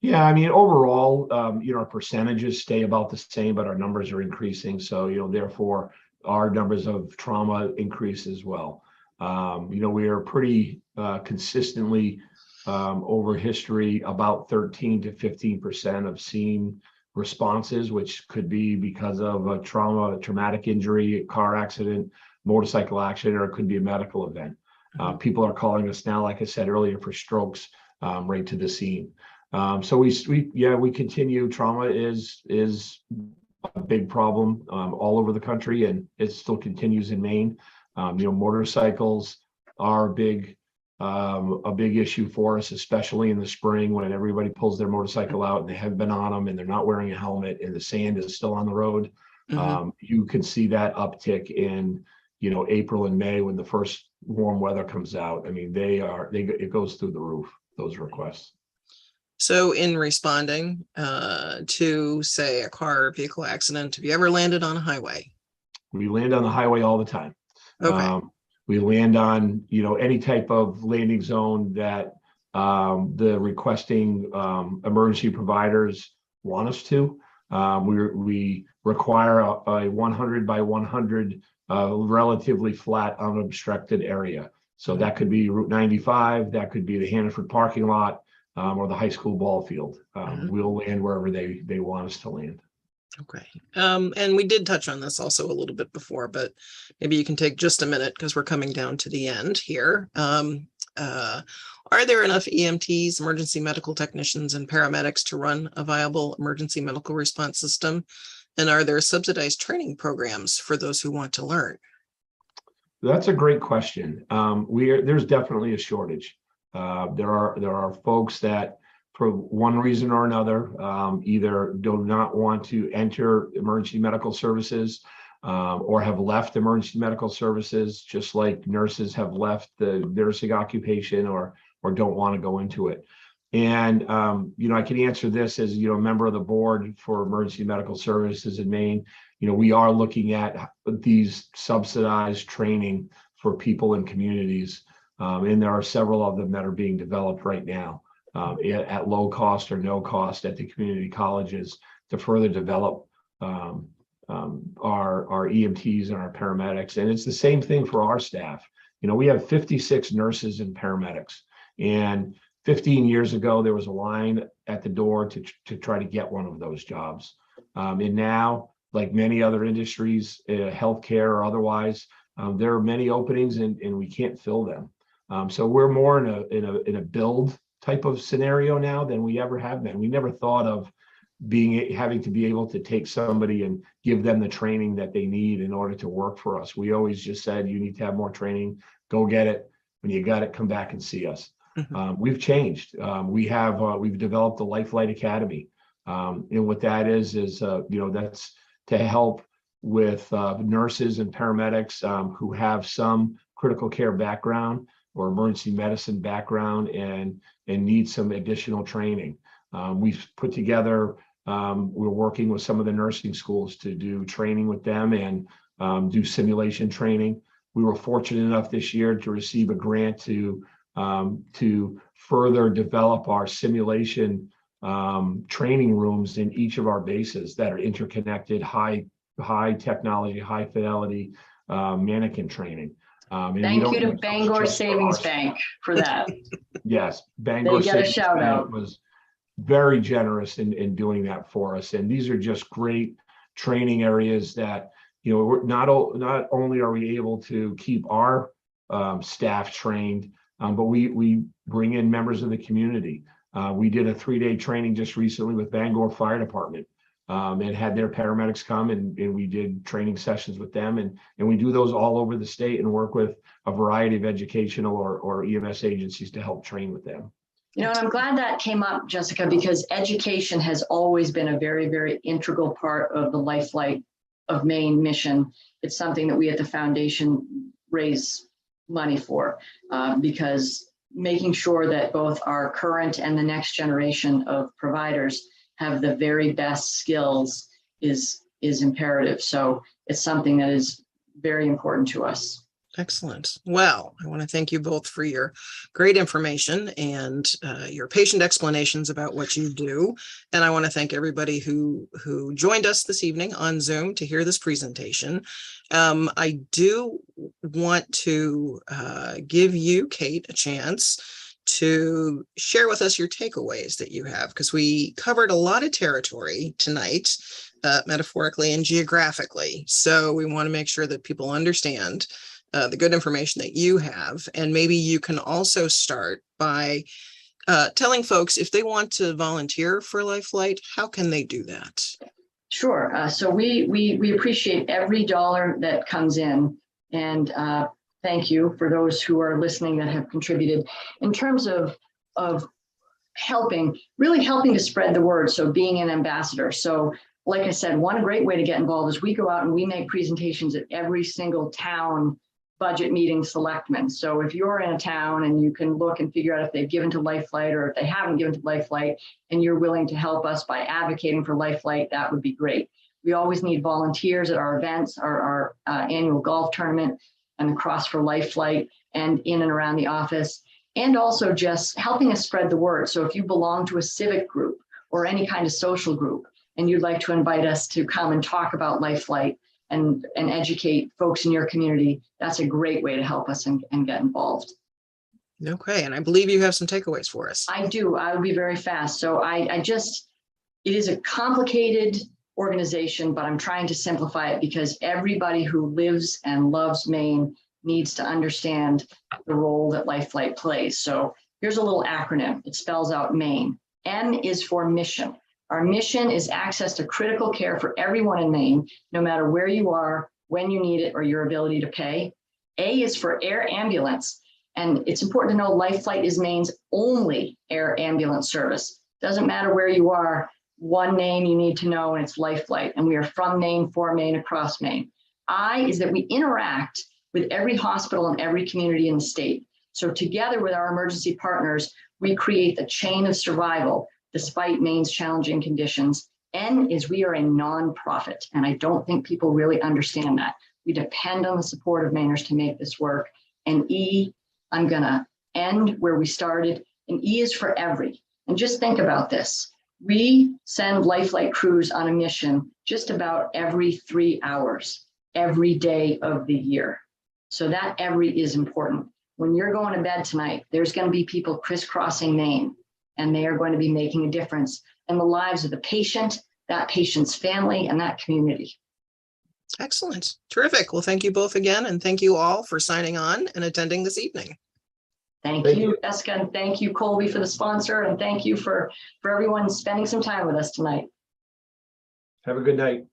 Yeah, I mean, overall, our percentages stay about the same, but our numbers are increasing. So, therefore, our numbers of trauma increase as well. We are pretty consistently over history about 13 to 15% of scene responses, which could be because of a traumatic injury, a car accident, motorcycle accident, or it could be a medical event. People are calling us now, like I said earlier, for strokes right to the scene. So we continue. Trauma is a big problem all over the country, and it still continues in Maine. Motorcycles are a big issue for us, especially in the spring when everybody pulls their motorcycle out and they haven't been on them and they're not wearing a helmet and the sand is still on the road. You can see that uptick in April and May when the first warm weather comes out. I mean, it goes through the roof, those requests. So in responding to, say, a car or vehicle accident, have you ever landed on a highway? We land on the highway all the time. Okay. We land on, any type of landing zone that the requesting emergency providers want us to. We require a 100 by 100 relatively flat, unobstructed area. So that could be Route 95, that could be the Hannaford parking lot, or the high school ball field. We'll land wherever they want us to land. Okay. And we did touch on this also a little bit before, but maybe you can take just a minute because we're coming down to the end here. Are there enough EMTs, emergency medical technicians, and paramedics to run a viable emergency medical response system? And are there subsidized training programs for those who want to learn? That's a great question. There's definitely a shortage. There are folks that, for one reason or another, either do not want to enter emergency medical services or have left emergency medical services, just like nurses have left the nursing occupation or don't want to go into it. And, I can answer this as, a member of the board for emergency medical services in Maine. We are looking at these subsidized training for people in communities. And there are several of them that are being developed right now. At low cost or no cost at the community colleges to further develop our EMTs and our paramedics. And it's the same thing for our staff. We have 56 nurses and paramedics. And 15 years ago, there was a line at the door to try to get one of those jobs. And now, like many other industries, healthcare or otherwise, there are many openings and we can't fill them. So we're more in a build type of scenario now than we ever have been. We never thought of having to be able to take somebody and give them the training that they need in order to work for us. We always just said, you need to have more training, go get it. when you got it, come back and see us. Mhm. We've changed. We've developed the LifeLight Academy. And what that is, that's to help with nurses and paramedics who have some critical care background or emergency medicine background and need some additional training. We've put together, we're working with some of the nursing schools to do training with them and do simulation training. We were fortunate enough this year to receive a grant to further develop our simulation training rooms in each of our bases that are interconnected, high technology, high fidelity mannequin training. Thank you to Bangor Savings Bank for that. Yes, Bangor They get a Savings shout Bank out. was very generous in doing that for us. And these are just great training areas that, we're not only are we able to keep our staff trained, but we bring in members of the community. We did a 3-day training just recently with Bangor Fire Department and had their paramedics come and we did training sessions with them. And we do those all over the state and work with a variety of educational or EMS agencies to help train with them. And I'm glad that came up, Jessica, because education has always been a very, very integral part of the Lifelight of Maine mission. It's something that we at the foundation raise money for because making sure that both our current and the next generation of providers have the very best skills is imperative. So it's something that is very important to us. Excellent. Well, I want to thank you both for your great information and your patient explanations about what you do. And I want to thank everybody who joined us this evening on Zoom to hear this presentation. I do want to give you, Kate, a chance to share with us your takeaways that you have, because we covered a lot of territory tonight, metaphorically and geographically. So we want to make sure that people understand the good information that you have. And maybe you can also start by telling folks if they want to volunteer for Lifelight, how can they do that? Sure. So we appreciate every dollar that comes in. And thank you for those who are listening that have contributed in terms of really helping to spread the word. So being an ambassador. So like I said, one great way to get involved is we go out and we make presentations at every single town budget meeting selectmen. So if you're in a town and you can look and figure out if they've given to Lifelight or if they haven't given to Lifelight and you're willing to help us by advocating for Lifelight, that would be great. We always need volunteers at our events, our annual golf tournament and the Cross for Lifelight and in and around the office, and also just helping us spread the word. So if you belong to a civic group or any kind of social group and you'd like to invite us to come and talk about Lifelight and educate folks in your community, that's a great way to help us and get involved. Okay, and I believe you have some takeaways for us. I do. I will be very fast. So it is a complicated organization, but I'm trying to simplify it because everybody who lives and loves Maine needs to understand the role that Lifelight plays. So here's a little acronym. It spells out Maine. M is for mission. Our mission is access to critical care for everyone in Maine, no matter where you are, when you need it, or your ability to pay. A is for air ambulance. And it's important to know Lifelight is Maine's only air ambulance service. Doesn't matter where you are, one name you need to know, and it's Lifelight. And we are from Maine, for Maine, across Maine. I is that we interact with every hospital and every community in the state. So together with our emergency partners, we create the chain of survival despite Maine's challenging conditions. N is we are a nonprofit, and I don't think people really understand that. We depend on the support of Mainers to make this work. And E, I'm gonna end where we started, and E is for every. And just think about this. We send Lifelight crews on a mission just about every 3 hours, every day of the year. So that every is important. When you're going to bed tonight, there's gonna be people crisscrossing Maine, and they are going to be making a difference in the lives of the patient, that patient's family, and that community. Excellent. Terrific. Well, thank you both again, and thank you all for signing on and attending this evening. Thank you, Jessica, and thank you, Colby, for the sponsor, and thank you for everyone spending some time with us tonight. Have a good night.